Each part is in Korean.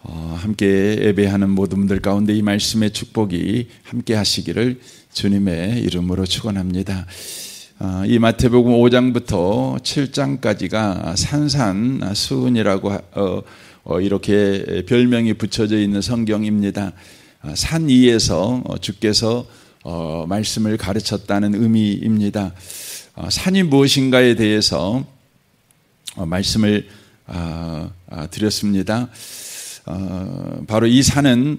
함께 예배하는 모든 분들 가운데 이 말씀의 축복이 함께 하시기를 주님의 이름으로 축원합니다. 이 마태복음 5장부터 7장까지가 산산수훈이라고 이렇게 별명이 붙여져 있는 성경입니다. 산 위에서 주께서 말씀을 가르쳤다는 의미입니다. 산이 무엇인가에 대해서 말씀을 드렸습니다. 바로 이 산은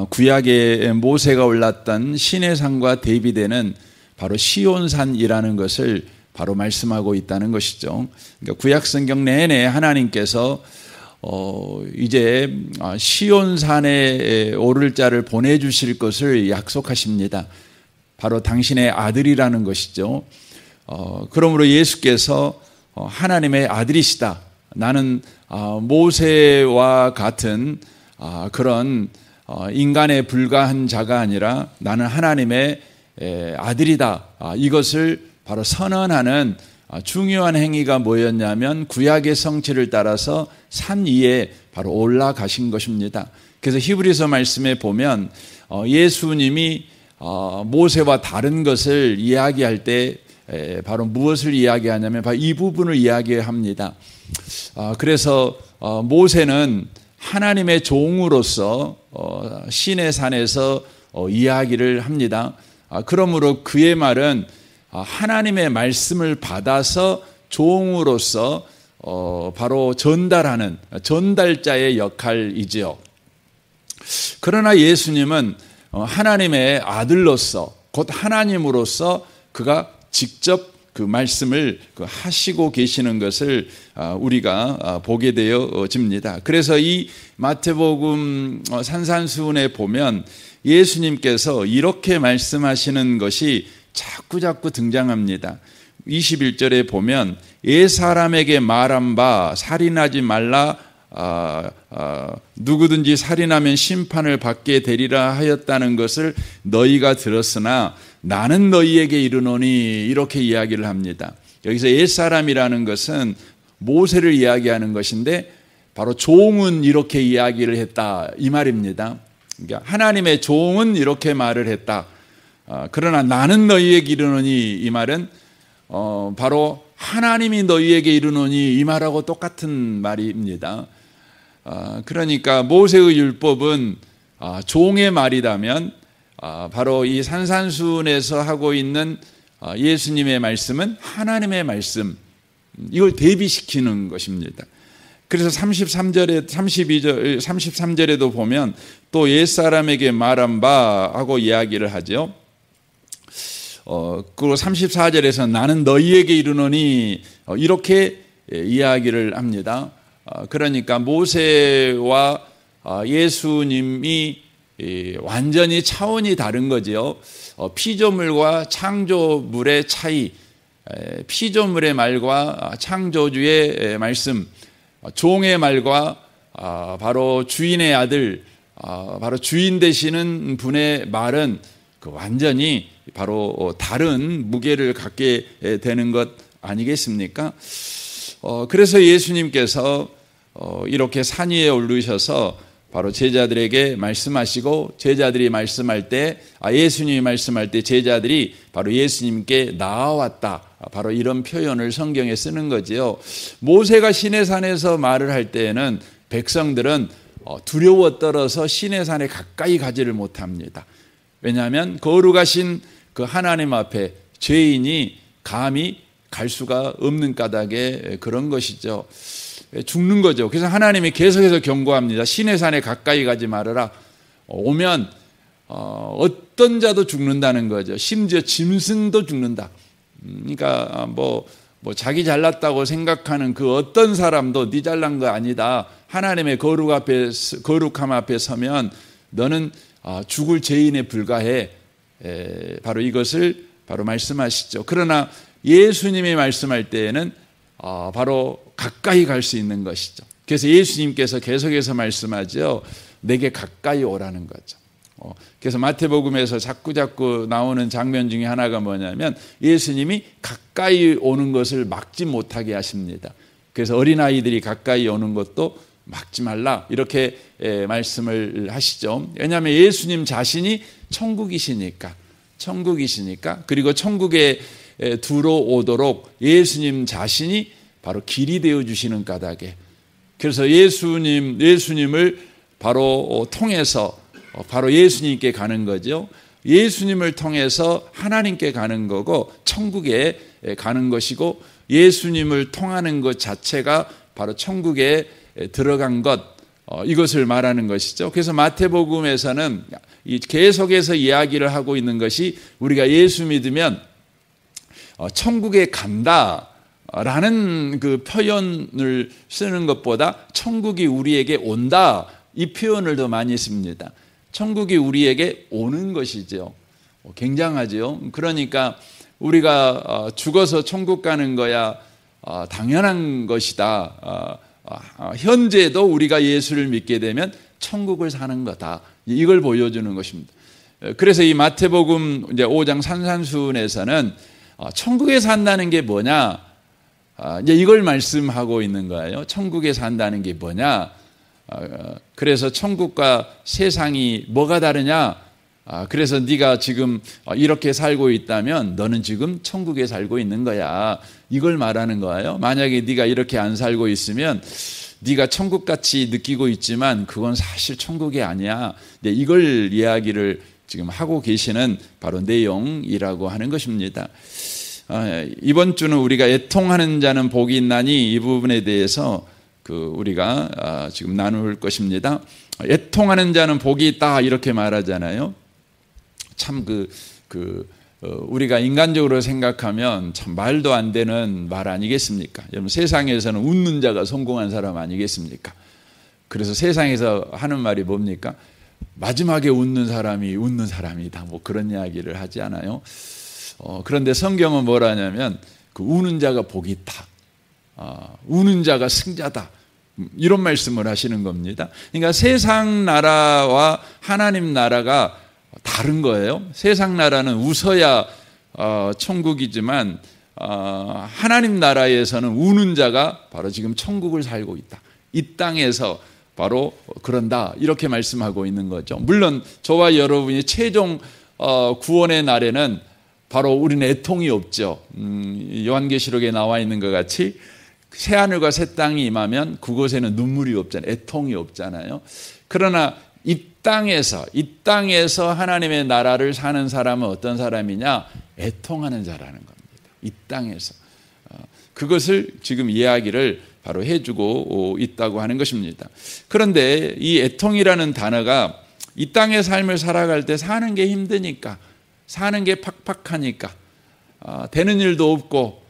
구약의 모세가 올랐던 시내산과 대비되는 바로 시온산이라는 것을 바로 말씀하고 있다는 것이죠. 그러니까 구약 성경 내내 하나님께서 이제 시온산에 오를 자를 보내주실 것을 약속하십니다. 바로 당신의 아들이라는 것이죠. 그러므로 예수께서 하나님의 아들이시다. 나는 모세와 같은 그런 인간에 불과한 자가 아니라 나는 하나님의 아들이다. 이것을 바로 선언하는 중요한 행위가 뭐였냐면 구약의 성취를 따라서 산 위에 바로 올라가신 것입니다. 그래서 히브리서 말씀에 보면 예수님이 모세와 다른 것을 이야기할 때 바로 무엇을 이야기하냐면 바로 이 부분을 이야기합니다. 그래서 모세는 하나님의 종으로서 시내산에서 이야기를 합니다. 그러므로 그의 말은 하나님의 말씀을 받아서 종으로서 바로 전달하는 전달자의 역할이지요. 그러나 예수님은 하나님의 아들로서 곧 하나님으로서 그가 직접 그 말씀을 하시고 계시는 것을 우리가 보게 되어집니다. 그래서 이 마태복음 산산수훈에 보면 예수님께서 이렇게 말씀하시는 것이 자꾸 등장합니다. 21절에 보면 옛사람에게 말한 바 살인하지 말라 누구든지 살인하면 심판을 받게 되리라 하였다는 것을 너희가 들었으나 나는 너희에게 이르노니 이렇게 이야기를 합니다. 여기서 옛사람이라는 것은 모세를 이야기하는 것인데 바로 종은 이렇게 이야기를 했다 이 말입니다. 그러니까 하나님의 종은 이렇게 말을 했다. 그러나 나는 너희에게 이르노니 이 말은 바로 하나님이 너희에게 이르노니 이 말하고 똑같은 말입니다. 그러니까 모세의 율법은 종의 말이라면 바로 이 산산수훈에서 하고 있는 예수님의 말씀은 하나님의 말씀, 이걸 대비시키는 것입니다. 그래서 33절에도 보면 또 옛사람에게 말한 바 하고 이야기를 하죠. 그리고 34절에서 나는 너희에게 이르노니 이렇게 이야기를 합니다. 그러니까 모세와 예수님이 완전히 차원이 다른 거지요. 피조물과 창조물의 차이, 피조물의 말과 창조주의 말씀, 종의 말과 바로 주인의 아들, 바로 주인 되시는 분의 말은 완전히 바로 다른 무게를 갖게 되는 것 아니겠습니까? 그래서 예수님께서 이렇게 산 위에 오르셔서 바로 제자들에게 말씀하시고 제자들이 말씀할 때 예수님이 말씀할 때 제자들이 바로 예수님께 나아왔다. 바로 이런 표현을 성경에 쓰는 거지요. 모세가 시내산에서 말을 할 때에는 백성들은 두려워 떨어서 시내산에 가까이 가지를 못합니다. 왜냐하면 거룩하신 그 하나님 앞에 죄인이 감히 갈 수가 없는 까닭에 그런 것이죠. 죽는 거죠. 그래서 하나님이 계속해서 경고합니다. 시내산에 가까이 가지 말아라. 오면 어떤 자도 죽는다는 거죠. 심지어 짐승도 죽는다. 그러니까 뭐 자기 잘났다고 생각하는 그 어떤 사람도 네 잘난 거 아니다. 하나님의 거룩함 앞에 서면 너는 죽을 죄인에 불과해. 바로 이것을 바로 말씀하시죠. 그러나 예수님이 말씀할 때에는 바로 가까이 갈 수 있는 것이죠. 그래서 예수님께서 계속해서 말씀하죠. 내게 가까이 오라는 거죠. 그래서 마태복음에서 자꾸 나오는 장면 중에 하나가 뭐냐면 예수님이 가까이 오는 것을 막지 못하게 하십니다. 그래서 어린아이들이 가까이 오는 것도 막지 말라 이렇게 말씀을 하시죠. 왜냐하면 예수님 자신이 천국이시니까 그리고 천국에 들어오도록 예수님 자신이 바로 길이 되어 주시는 까닭에 그래서 예수님을 바로 통해서 바로 예수님께 가는 거죠. 예수님을 통해서 하나님께 가는 거고 천국에 가는 것이고 예수님을 통하는 것 자체가 바로 천국에 들어간 것 이것을 말하는 것이죠. 그래서 마태복음에서는 계속해서 이야기를 하고 있는 것이 우리가 예수 믿으면 천국에 간다라는 그 표현을 쓰는 것보다 천국이 우리에게 온다 이 표현을 더 많이 씁니다. 천국이 우리에게 오는 것이죠. 굉장하죠. 그러니까 우리가 죽어서 천국 가는 거야 당연한 것이다. 현재도 우리가 예수를 믿게 되면 천국을 사는 거다. 이걸 보여주는 것입니다. 그래서 이 마태복음 이제 5장 산산순에서는 천국에 산다는 게 뭐냐? 이제 이걸 말씀하고 있는 거예요. 천국에 산다는 게 뭐냐? 그래서 천국과 세상이 뭐가 다르냐? 그래서 네가 지금 이렇게 살고 있다면 너는 지금 천국에 살고 있는 거야. 이걸 말하는 거예요. 만약에 네가 이렇게 안 살고 있으면 네가 천국같이 느끼고 있지만 그건 사실 천국이 아니야. 이걸 이야기를 지금 하고 계시는 바로 내용이라고 하는 것입니다. 이번 주는 우리가 애통하는 자는 복이 있나니 이 부분에 대해서 우리가 지금 나눌 것입니다. 애통하는 자는 복이 있다 이렇게 말하잖아요. 참 우리가 인간적으로 생각하면 참 말도 안 되는 말 아니겠습니까? 여러분 세상에서는 웃는 자가 성공한 사람 아니겠습니까? 그래서 세상에서 하는 말이 뭡니까? 마지막에 웃는 사람이 웃는 사람이다. 뭐 그런 이야기를 하지 않아요? 그런데 성경은 뭐라 하냐면 우는 자가 복이 있다. 우는 자가 승자다. 이런 말씀을 하시는 겁니다. 그러니까 세상 나라와 하나님 나라가 다른 거예요. 세상 나라는 웃어야 천국이지만 하나님 나라에서는 우는 자가 바로 지금 천국을 살고 있다. 이 땅에서 바로 그런다. 이렇게 말씀하고 있는 거죠. 물론 저와 여러분이 최종 구원의 날에는 바로 우리는 애통이 없죠. 요한계시록에 나와 있는 것 같이 새하늘과 새 땅이 임하면 그곳에는 눈물이 없잖아요. 애통이 없잖아요. 그러나 이 땅에서 하나님의 나라를 사는 사람은 어떤 사람이냐? 애통하는 자라는 겁니다. 이 땅에서. 그것을 지금 이야기를 바로 해주고 있다고 하는 것입니다. 그런데 이 애통이라는 단어가 이 땅의 삶을 살아갈 때 사는 게 힘드니까, 사는 게 팍팍하니까, 되는 일도 없고,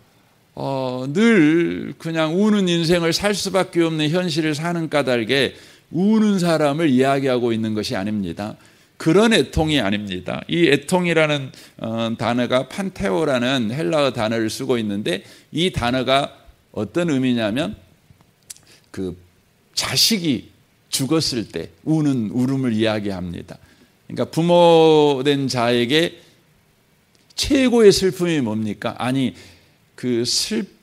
늘 그냥 우는 인생을 살 수밖에 없는 현실을 사는 까닭에 우는 사람을 이야기하고 있는 것이 아닙니다. 그런 애통이 아닙니다. 이 애통이라는 단어가 판테오라는 헬라어 단어를 쓰고 있는데 이 단어가 어떤 의미냐면 자식이 죽었을 때 우는 울음을 이야기합니다. 그러니까 부모된 자에게 최고의 슬픔이 뭡니까? 아니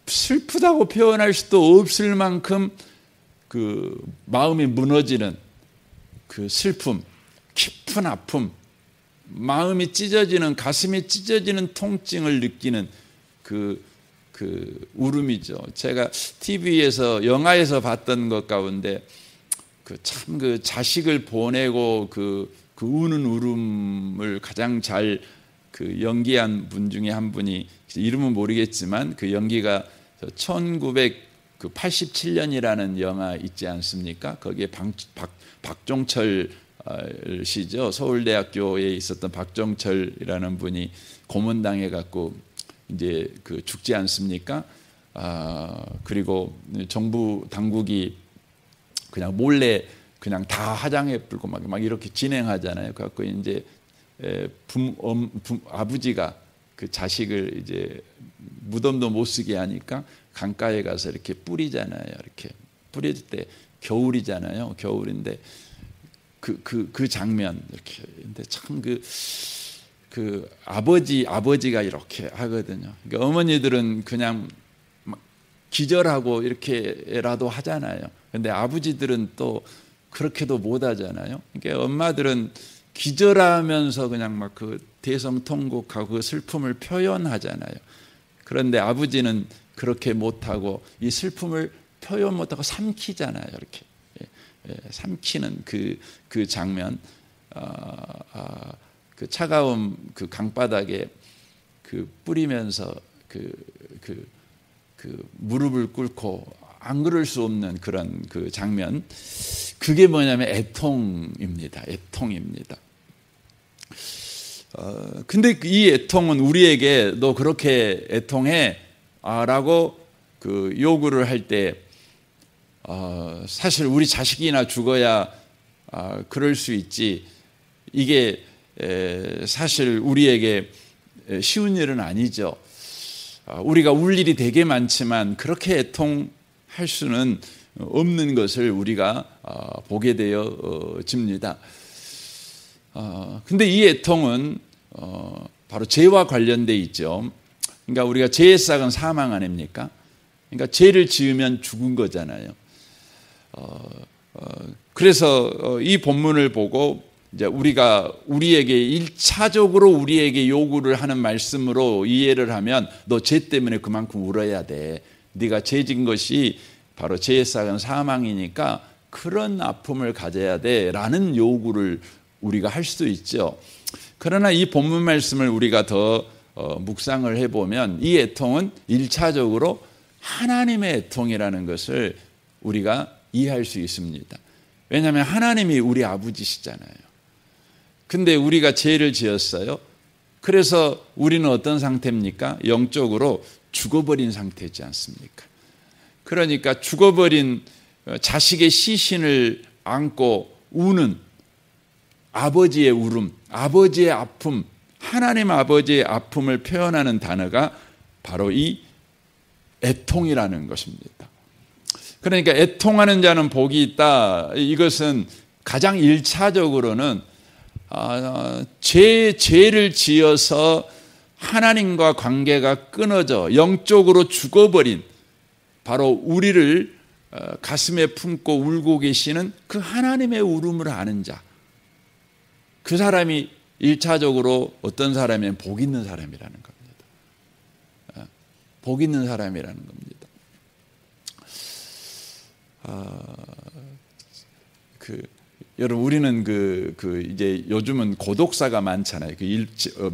슬프다고 표현할 수도 없을 만큼 마음이 무너지는 슬픔, 깊은 아픔, 마음이 찢어지는, 가슴이 찢어지는 통증을 느끼는 울음이죠. 제가 TV에서 영화에서 봤던 것 가운데 참 자식을 보내고 우는 울음을 가장 잘 연기한 분 중에 한 분이 이름은 모르겠지만 그 연기가 1987년이라는 영화 있지 않습니까? 거기에 박종철 씨죠. 서울대학교에 있었던 박종철이라는 분이 고문당해 갖고 이제 죽지 않습니까? 그리고 정부 당국이 그냥 몰래 그냥 다 화장해 불고 막 이렇게 진행하잖아요. 그래갖고 이제 아버지가 그 자식을 이제 무덤도 못 쓰게 하니까 강가에 가서 이렇게 뿌리잖아요. 이렇게 뿌릴 때 겨울이잖아요. 겨울인데 그 장면 이렇게. 근데 참 아버지가 이렇게 하거든요. 그러니까 어머니들은 그냥 막 기절하고 이렇게라도 하잖아요. 근데 아버지들은 또 그렇게도 못하잖아요. 그러니까 엄마들은 기절하면서 그냥 막 그 대성통곡하고 그 슬픔을 표현하잖아요. 그런데 아버지는 그렇게 못하고 이 슬픔을 표현 못하고 삼키잖아요. 이렇게 삼키는 그 장면, 그 차가운 그 강바닥에 그 뿌리면서 그 무릎을 꿇고 안 그럴 수 없는 그런 그 장면, 그게 뭐냐면 애통입니다. 애통입니다. 근데 이 애통은 우리에게 너 그렇게 애통해 라고 그 요구를 할 때 사실 우리 자식이나 죽어야 그럴 수 있지, 이게 사실 우리에게 쉬운 일은 아니죠. 우리가 울 일이 되게 많지만 그렇게 애통할 수는 없는 것을 우리가 보게 되어집니다. 근데 이 애통은 바로 죄와 관련돼 있죠. 그러니까 우리가 죄의 싹은 사망 아닙니까? 그러니까 죄를 지으면 죽은 거잖아요. 그래서 이 본문을 보고 이제 우리가 우리에게 1차적으로 우리에게 요구를 하는 말씀으로 이해를 하면 너 죄 때문에 그만큼 울어야 돼. 네가 죄 진 것이 바로 죄의 싹은 사망이니까 그런 아픔을 가져야 돼 라는 요구를 우리가 할 수도 있죠. 그러나 이 본문 말씀을 우리가 더 묵상을 해보면 이 애통은 1차적으로 하나님의 애통이라는 것을 우리가 이해할 수 있습니다. 왜냐하면 하나님이 우리 아버지시잖아요. 근데 우리가 죄를 지었어요. 그래서 우리는 어떤 상태입니까? 영적으로 죽어버린 상태지 않습니까? 그러니까 죽어버린 자식의 시신을 안고 우는 아버지의 울음, 아버지의 아픔, 하나님 아버지의 아픔을 표현하는 단어가 바로 이 애통이라는 것입니다. 그러니까 애통하는 자는 복이 있다. 이것은 가장 1차적으로는 죄를 지어서 하나님과 관계가 끊어져 영적으로 죽어버린 바로 우리를 가슴에 품고 울고 계시는 그 하나님의 울음을 아는 자, 그 사람이 1차적으로 어떤 사람이면 복 있는 사람이라는 겁니다. 복 있는 사람이라는 겁니다. 여러분, 우리는 이제 요즘은 고독사가 많잖아요.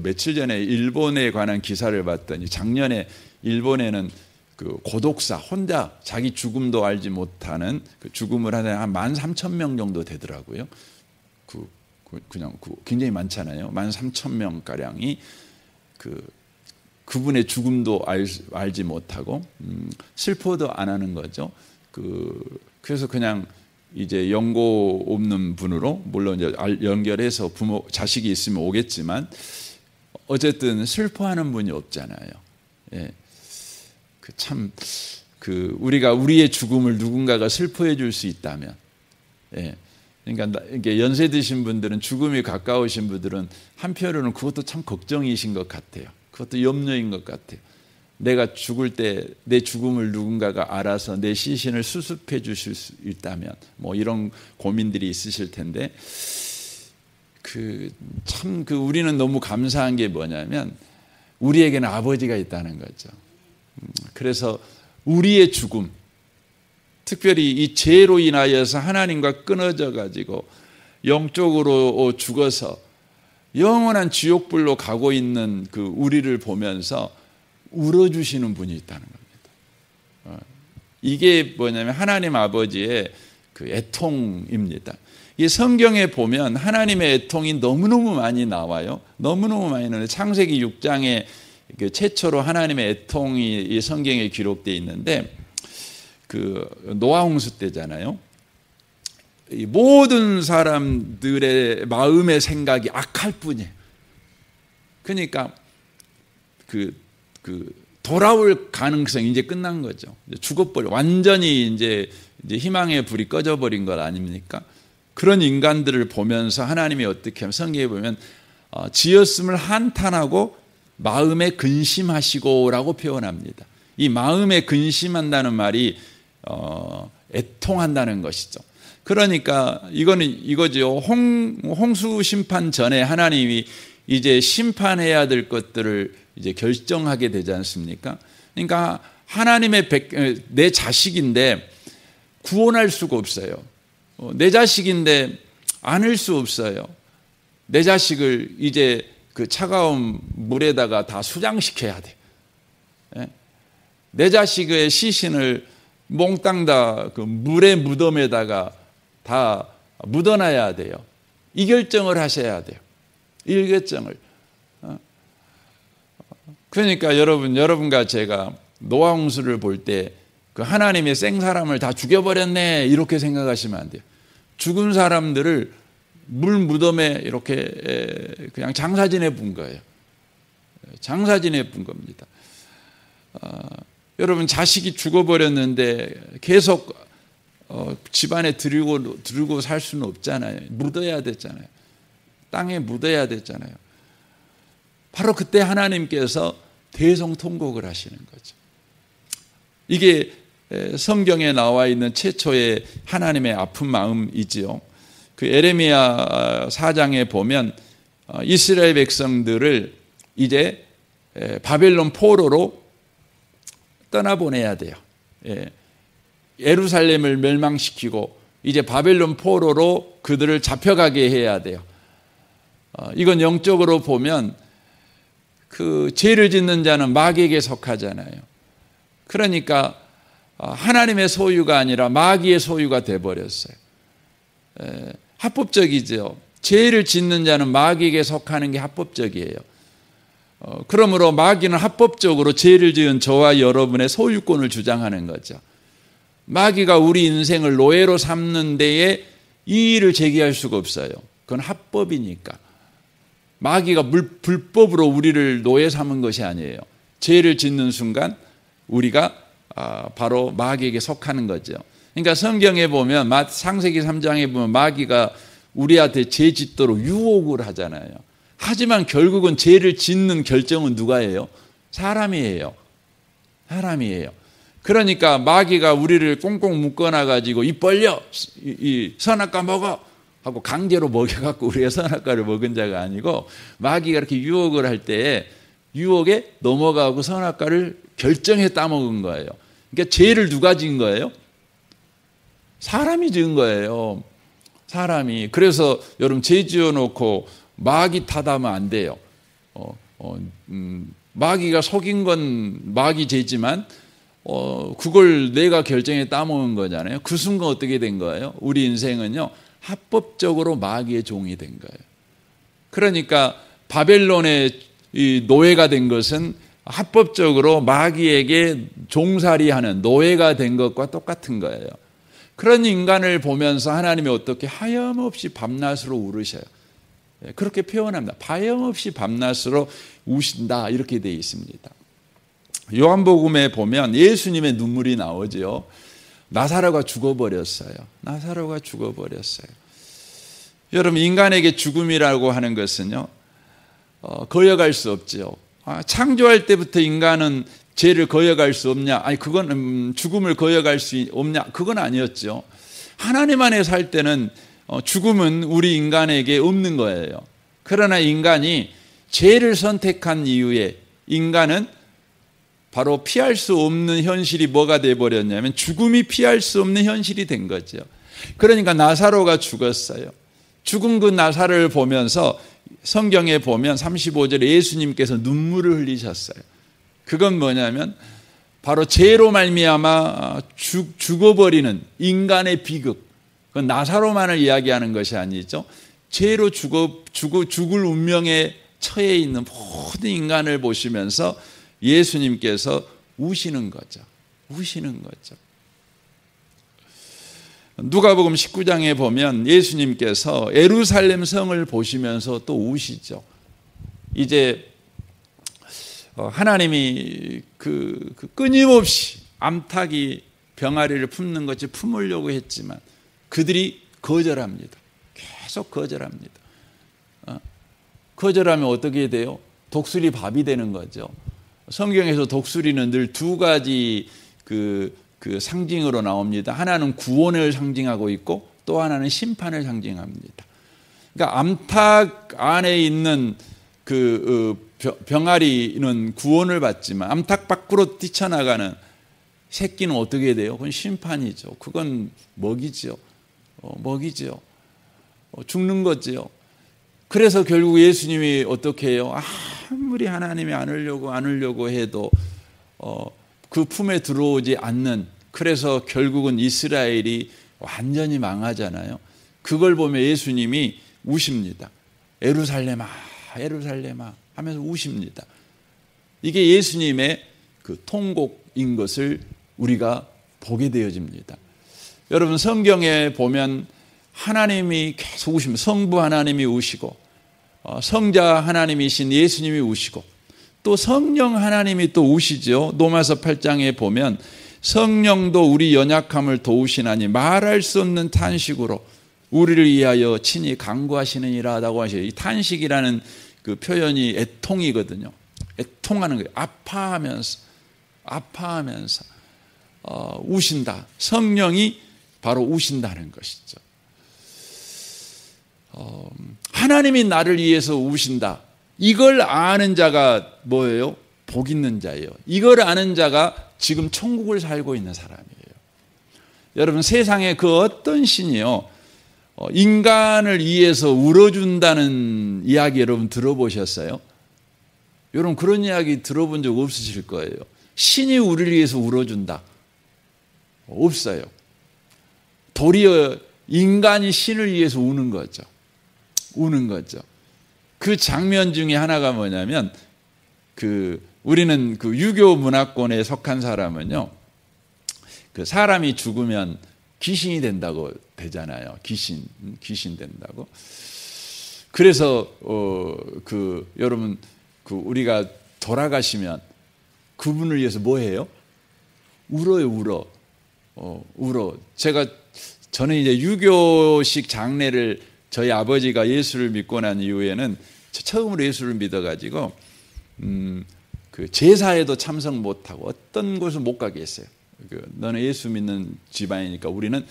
며칠 전에 일본에 관한 기사를 봤더니 작년에 일본에는 그 고독사, 혼자 자기 죽음도 알지 못하는 그 죽음을 하는 한 13,000명 정도 되더라고요. 그냥 굉장히 많잖아요. 13,000명 가량이 그분의 죽음도 알지 못하고 슬퍼도 안 하는 거죠. 그래서 그냥 이제 연고 없는 분으로, 물론 이제 연결해서 부모 자식이 있으면 오겠지만 어쨌든 슬퍼하는 분이 없잖아요. 예. 우리가 우리의 죽음을 누군가가 슬퍼해 줄 수 있다면, 예. 그러니까 이게 연세 드신 분들은, 죽음이 가까우신 분들은 한편으로는 그것도 참 걱정이신 것 같아요. 그것도 염려인 것 같아요. 내가 죽을 때 내 죽음을 누군가가 알아서 내 시신을 수습해 주실 수 있다면, 뭐 이런 고민들이 있으실 텐데, 우리는 너무 감사한 게 뭐냐면 우리에게는 아버지가 있다는 거죠. 그래서 우리의 죽음, 특별히 이 죄로 인하여서 하나님과 끊어져 가지고 영적으로 죽어서 영원한 지옥불로 가고 있는 그 우리를 보면서 울어주시는 분이 있다는 겁니다. 이게 뭐냐면 하나님 아버지의 그 애통입니다. 이 성경에 보면 하나님의 애통이 너무너무 많이 나와요. 너무너무 많이 나와요. 창세기 6장에 최초로 하나님의 애통이 이 성경에 기록되어 있는데, 노아 홍수 때잖아요. 이 모든 사람들의 마음의 생각이 악할 뿐이에요. 그러니까 돌아올 가능성이 이제 끝난 거죠. 죽어버려. 완전히 이제 희망의 불이 꺼져버린 것 아닙니까? 그런 인간들을 보면서 하나님이 어떻게 하면 성경에 보면 지었음을 한탄하고 마음에 근심하시고라고 표현합니다. 이 마음에 근심한다는 말이 애통한다는 것이죠. 그러니까 이거죠. 홍수 심판 전에 하나님이 이제 심판해야 될 것들을 이제 결정하게 되지 않습니까? 그러니까 하나님의 내 자식인데 구원할 수가 없어요. 내 자식인데 안을 수 없어요. 내 자식을 이제 그 차가운 물에다가 다 수장시켜야 돼. 내 자식의 시신을 몽땅 다 그 물의 무덤에다가 다 묻어놔야 돼요. 이 결정을 하셔야 돼요. 이 결정을. 그러니까 여러분과 제가 노아 홍수를 볼 때 그 하나님의 생사람을 다 죽여버렸네 이렇게 생각하시면 안 돼요. 죽은 사람들을 물 무덤에 이렇게 그냥 장사 지내본 거예요. 장사 지내본 겁니다. 여러분 자식이 죽어버렸는데 계속 집안에 들고 살 수는 없잖아요. 묻어야 됐잖아요. 땅에 묻어야 됐잖아요. 바로 그때 하나님께서 대성통곡을 하시는 거죠. 이게 성경에 나와 있는 최초의 하나님의 아픈 마음이지요. 그 에레미야 4장에 보면 이스라엘 백성들을 이제 바벨론 포로로 떠나보내야 돼요. 예루살렘을 멸망시키고 이제 바벨론 포로로 그들을 잡혀가게 해야 돼요. 이건 영적으로 보면 그 죄를 짓는 자는 마귀에게 속하잖아요. 그러니까 하나님의 소유가 아니라 마귀의 소유가 돼버렸어요. 합법적이죠. 죄를 짓는 자는 마귀에게 속하는 게 합법적이에요. 그러므로 마귀는 합법적으로 죄를 지은 저와 여러분의 소유권을 주장하는 거죠. 마귀가 우리 인생을 노예로 삼는 데에 이의를 제기할 수가 없어요. 그건 합법이니까. 마귀가 불법으로 우리를 노예 삼은 것이 아니에요. 죄를 짓는 순간 우리가 바로 마귀에게 속하는 거죠. 그러니까 성경에 보면 창세기 3장에 보면 마귀가 우리한테 죄 짓도록 유혹을 하잖아요. 하지만 결국은 죄를 짓는 결정은 누가 해요? 사람이에요. 사람이에요. 그러니까 마귀가 우리를 꽁꽁 묶어놔가지고 입 벌려! 이 선악과 먹어! 하고 강제로 먹여갖고 우리가 선악과를 먹은 자가 아니고 마귀가 이렇게 유혹을 할 때에 유혹에 넘어가고 선악과를 결정해 따먹은 거예요. 그러니까 죄를 누가 지은 거예요? 사람이 지은 거예요. 사람이. 그래서 여러분 죄 지어놓고 마귀 탓하면 안 돼요. 마귀가 속인 건 마귀 죄지만 그걸 내가 결정해 따먹은 거잖아요. 그 순간 어떻게 된 거예요? 우리 인생은요 합법적으로 마귀의 종이 된 거예요. 그러니까 바벨론의 이 노예가 된 것은 합법적으로 마귀에게 종살이하는 노예가 된 것과 똑같은 거예요. 그런 인간을 보면서 하나님이 어떻게 하염없이 밤낮으로 울으셔요. 그렇게 표현합니다. 하염없이 밤낮으로 우신다 이렇게 되어 있습니다. 요한복음에 보면 예수님의 눈물이 나오죠. 나사로가 죽어버렸어요. 나사로가 죽어버렸어요. 여러분 인간에게 죽음이라고 하는 것은요 거역할 수 없죠. 창조할 때부터 인간은 죄를 거역할 수 없냐? 아니 그건 죽음을 거역할 수 없냐? 그건 아니었죠. 하나님 안에 살 때는 죽음은 우리 인간에게 없는 거예요. 그러나 인간이 죄를 선택한 이후에 인간은 바로 피할 수 없는 현실이 뭐가 되어버렸냐면 죽음이 피할 수 없는 현실이 된 거죠. 그러니까 나사로가 죽었어요. 죽은 그 나사로를 보면서 성경에 보면 35절에 예수님께서 눈물을 흘리셨어요. 그건 뭐냐면 바로 죄로 말미암아 죽어버리는 인간의 비극. 그건 나사로만을 이야기하는 것이 아니죠. 죄로 죽을 운명에 처해 있는 모든 인간을 보시면서 예수님께서 우시는 거죠. 우시는 거죠. 누가복음 19장에 보면 예수님께서 예루살렘 성을 보시면서 또 우시죠. 이제 하나님이 그 끊임없이 암탉이 병아리를 품는 것이 품으려고 했지만 그들이 거절합니다. 계속 거절합니다. 거절하면 어떻게 돼요? 독수리 밥이 되는 거죠. 성경에서 독수리는 늘 두 가지 그 그 상징으로 나옵니다. 하나는 구원을 상징하고 있고 또 하나는 심판을 상징합니다. 그러니까 암탉 안에 있는 그 병아리는 구원을 받지만 암탉 밖으로 뛰쳐나가는 새끼는 어떻게 돼요? 그건 심판이죠. 그건 먹이죠. 먹이죠. 죽는 거죠. 그래서 결국 예수님이 어떻게 해요? 아무리 하나님이 안으려고 해도 그 품에 들어오지 않는, 그래서 결국은 이스라엘이 완전히 망하잖아요. 그걸 보면 예수님이 우십니다. 예루살렘아, 예루살렘아 하면서 우십니다. 이게 예수님의 그 통곡인 것을 우리가 보게 되어집니다. 여러분, 성경에 보면 하나님이 계속 우십니다. 성부 하나님이 우시고 성자 하나님이신 예수님이 우시고 또 성령 하나님이 또 우시죠. 로마서 8장에 보면 성령도 우리 연약함을 도우시나니 말할 수 없는 탄식으로 우리를 위하여 친히 간구하시느니라라고 하셔요. 이 탄식이라는 그 표현이 애통이거든요. 애통하는 거예요. 아파하면서 우신다. 성령이 바로 우신다는 것이죠. 하나님이 나를 위해서 우신다. 이걸 아는 자가 뭐예요? 복 있는 자예요. 이걸 아는 자가 지금 천국을 살고 있는 사람이에요. 여러분, 세상에 그 어떤 신이요 인간을 위해서 울어준다는 이야기 여러분 들어보셨어요? 여러분, 그런 이야기 들어본 적 없으실 거예요. 신이 우리를 위해서 울어준다. 없어요. 도리어 인간이 신을 위해서 우는 거죠. 우는 거죠. 그 장면 중에 하나가 뭐냐면 우리는 그 유교 문화권에 속한 사람은요, 그 사람이 죽으면 귀신이 된다고 되잖아요. 귀신 된다고. 그래서 여러분 우리가 돌아가시면 그분을 위해서 뭐 해요? 울어요. 울어. 저는 이제 유교식 장례를 저희 아버지가 예수를 믿고 난 이후에는 처음으로 예수를 믿어가지고 그 제사에도 참석 못하고 어떤 곳을 못 가게 했어요. 너는 예수 믿는 집안이니까 우리는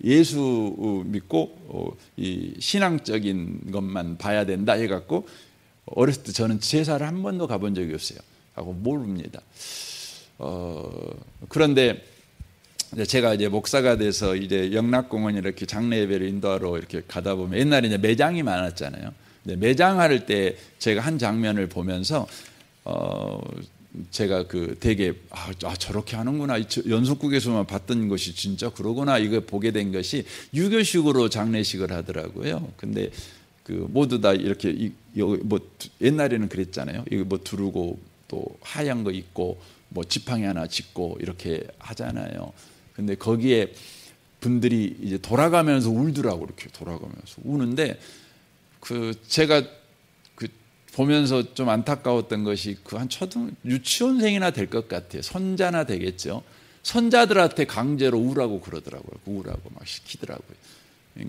예수 믿고 이 신앙적인 것만 봐야 된다 해갖고 어렸을 때 저는 제사를 한 번도 가본 적이 없어요. 하고 모릅니다. 그런데 제가 이제 목사가 돼서 이제 영락공원 이렇게 장례 예배를 인도하러 이렇게 가다 보면 옛날에 이제 매장이 많았잖아요. 근데 매장할 때 제가 한 장면을 보면서 제가 되게 저렇게 하는구나, 연속국에서만 봤던 것이 진짜 그러구나, 이거 보게 된 것이 유교식으로 장례식을 하더라고요. 근데 모두 다 이렇게 뭐 옛날에는 그랬잖아요. 이거 뭐 두르고 또 하얀 거 입고 뭐 지팡이 하나 짚고 이렇게 하잖아요. 근데 거기에 분들이 이제 돌아가면서 울더라고. 이렇게 돌아가면서 우는데 제가 보면서 좀 안타까웠던 것이 한 유치원생이나 될 것 같아요. 손자나 되겠죠. 손자들한테 강제로 우라고 그러더라고요. 우라고 막 시키더라고요.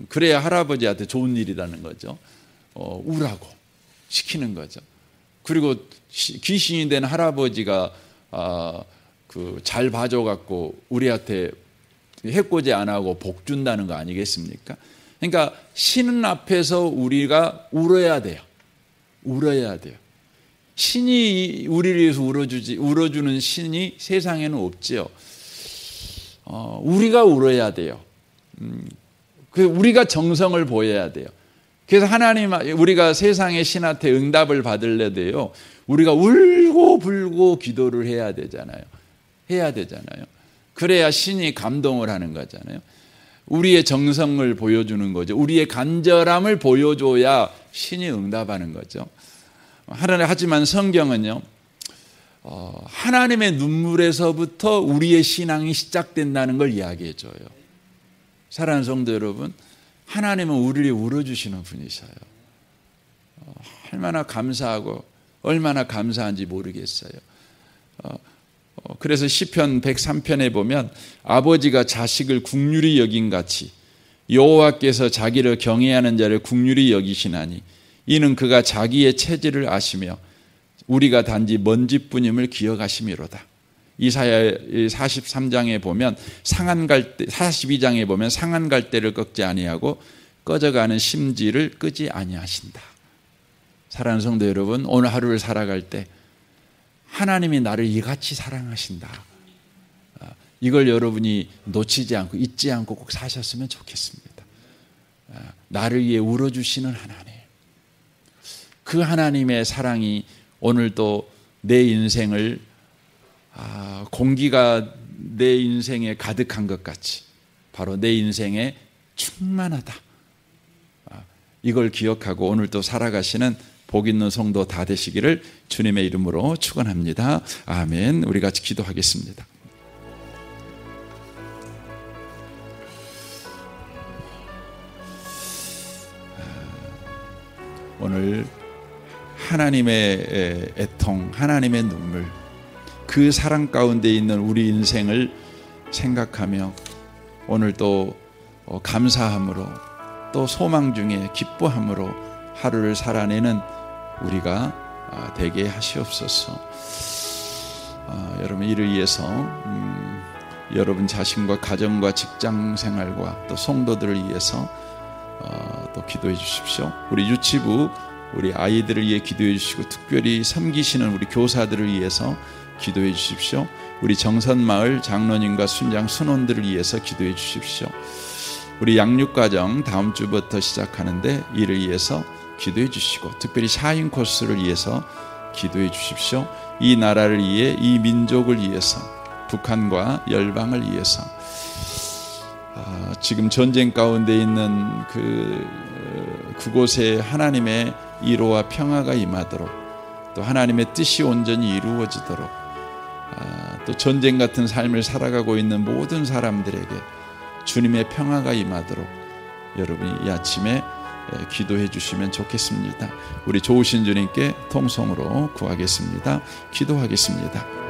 그래야 할아버지한테 좋은 일이라는 거죠. 우라고 시키는 거죠. 그리고 귀신이 된 할아버지가 잘 봐줘갖고 우리한테 해코지 안 하고 복 준다는 거 아니겠습니까? 그러니까 신 앞에서 우리가 울어야 돼요. 울어야 돼요. 신이 우리를 위해서 울어주는 신이 세상에는 없지요. 우리가 울어야 돼요. 우리가 정성을 보여야 돼요. 그래서 우리가 세상의 신한테 응답을 받으려도요, 우리가 울고 불고 기도를 해야 되잖아요. 그래야 신이 감동을 하는 거잖아요. 우리의 정성을 보여주는 거죠. 우리의 간절함을 보여줘야 신이 응답하는 거죠. 하지만 성경은요, 하나님의 눈물에서부터 우리의 신앙이 시작된다는 걸 이야기해 줘요. 사랑하는 성도 여러분, 하나님은 우리를 울어주시는 분이셔요. 얼마나 감사하고 얼마나 감사한지 모르겠어요. 그래서 시편 103편에 보면 아버지가 자식을 국률이 여긴 같이 여호와께서 자기를 경외하는 자를 국률이 여기시나니 이는 그가 자기의 체질을 아시며 우리가 단지 먼지뿐임을 기억하심이로다. 이사야 43장에 보면 상한 갈대, 42장에 보면 상한 갈대를 꺾지 아니하고 꺼져가는 심지를 끄지 아니하신다. 사랑하는 성도 여러분, 오늘 하루를 살아갈 때 하나님이 나를 이같이 사랑하신다. 이걸 여러분이 놓치지 않고 잊지 않고 꼭 사셨으면 좋겠습니다. 나를 위해 울어주시는 하나님, 그 하나님의 사랑이 오늘도 내 인생을 공기가 내 인생에 가득한 것 같이 바로 내 인생에 충만하다. 이걸 기억하고 오늘도 살아가시는 복 있는 성도 다 되시기를 주님의 이름으로 축원합니다. 아멘. 우리 같이 기도하겠습니다. 오늘 하나님의 애통, 하나님의 눈물, 그 사랑 가운데 있는 우리 인생을 생각하며 오늘 또 감사함으로 또 소망 중에 기뻐함으로 하루를 살아내는 우리가 되게 하시옵소서. 여러분 이를 위해서 여러분 자신과 가정과 직장 생활과 또 성도들을 위해서 또 기도해 주십시오. 우리 유치부 우리 아이들을 위해 기도해 주시고 특별히 섬기시는 우리 교사들을 위해서 기도해 주십시오. 우리 정선마을 장로님과 순장 순원들을 위해서 기도해 주십시오. 우리 양육과정 다음 주부터 시작하는데 이를 위해서 기도해 주시고 특별히 샤인 코스를 위해서 기도해 주십시오. 이 나라를 위해, 이 민족을 위해서, 북한과 열방을 위해서 지금 전쟁 가운데 있는 그곳에 하나님의 위로와 평화가 임하도록 또 하나님의 뜻이 온전히 이루어지도록 또 전쟁 같은 삶을 살아가고 있는 모든 사람들에게 주님의 평화가 임하도록 여러분이 이 아침에 기도해 주시면 좋겠습니다. 우리 좋으신 주님께 통성으로 구하겠습니다. 기도하겠습니다.